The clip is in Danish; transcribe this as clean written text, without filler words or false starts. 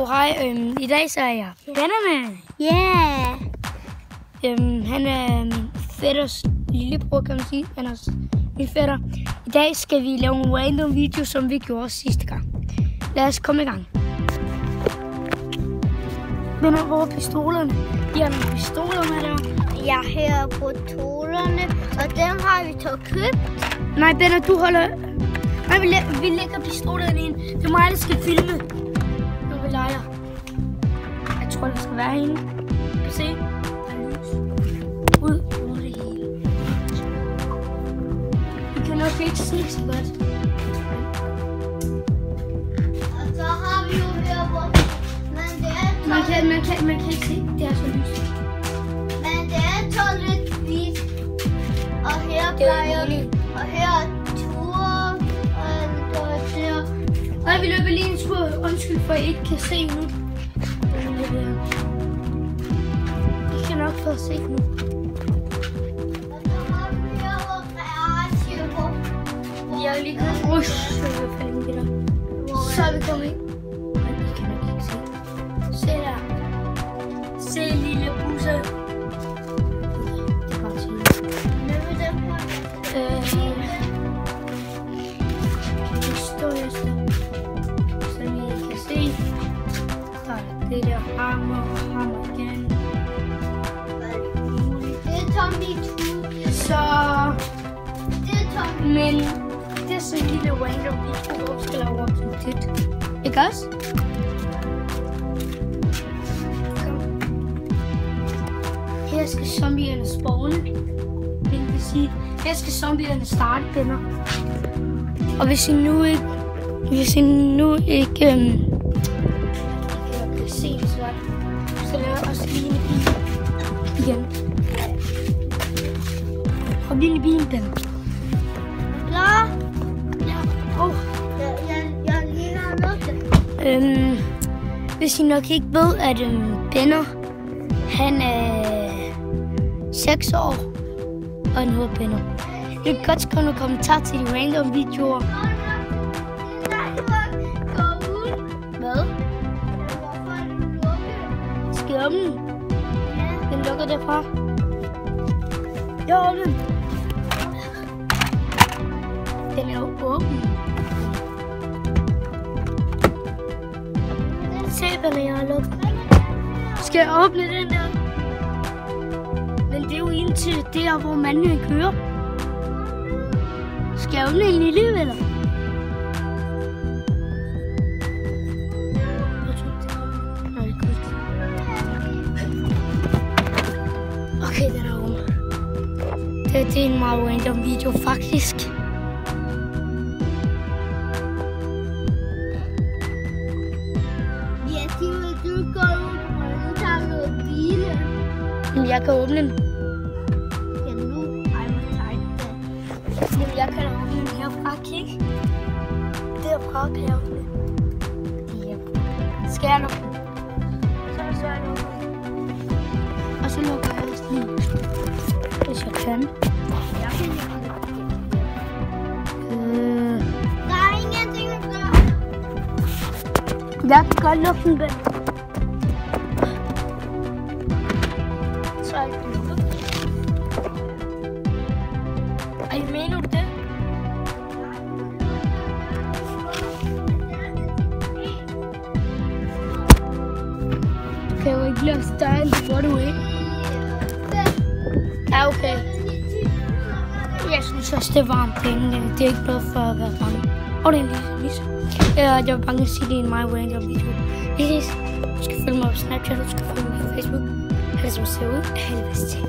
Hej, i dag så er jeg Benjamin. Yeah. Han er min fætters lillebror, kan man sige. Han er min fætter. I dag skal vi lave en random video, som vi gjorde sidste gang. Lad os komme i gang. Benjamin, hvor er pistolerne? Vi har nogle pistoler med der. Jeg hører på tolerne, og dem har vi så købt. Nej, Benjamin, du holder... Nej, vi lægger pistolerne ind. Det er mig, der skal filme. Nu vi leger. Jeg tror, der skal være en. Kan se? Der er lys. Ud over det hele. Vi kan nok ikke se så godt. Og så har vi jo her, hvor... Men det er Man kan ikke se. Det er så lys. Men det er så lidt hvidt. Og her plejer vi. Og her er ture. Og vi løber lige en tur. Undskyld for, at I ikke kan se nu. I kan nok få at se nu. Og så har vi her, hvor garage. Jeg er lige kommet. Så er vi kommet ind. Men I kan nok ikke se. Se der. Se lille busse. Det er bare sådan. Som I kan se. Så er det der hammer igen. Det er Tommy 2. Så... Det er Tommy. Men det er sådan en lille random video, hvor vi skal lave op sådan tit. Ikke også? Her skal zombierne spawne. Det vil sige, her skal zombierne starte, venner. Og hvis I nu ikke kan se det så laver jeg også lige en bil igen. Og lige en bil, den. Klar? Ja. Jeg ligner noget. Hvis I nok ikke ved, at Benner, han er 6 år, og han hedder Benner. I kan godt skrive nogle kommentarer til de random videoer. Hvad? Skal jeg åbne den? Den lukker derfra. Jeg åbner den. Den er jo åben. Se, hvad jeg har lukket. Skal jeg åbne den der? Men det er jo indtil der, hvor manden kører. Skal jeg åbne den alligevel? Okay, den er åben. Det er en meget random video, faktisk. Ja, du går ud, og nu tager vi noget biler. Men jeg kan åbne den. Ja, nu er jeg tegnet den. Men jeg kan åbne den herfra, kig. Derfra kan jeg åbne den. Skal jeg lukke den? Så er jeg lukket. Og så lukker jeg også den. Hvis jeg kan. Jeg kan ikke. Der er ingenting at gøre. Jeg kan godt lukke den, Ben. Så er den lukket. Ej, mener du det? Du kan jo ikke lade style, hvor du ikke. Ja, okay. Jeg synes også, det er varmt derinde. Det er ikke noget for at være bange. Og det er lige. Jeg vil bare sige, det er en meget random video. Vi ses. Du skal følge mig på Snapchat, du skal følge mig på Facebook. Ellers må se ud af helvede til.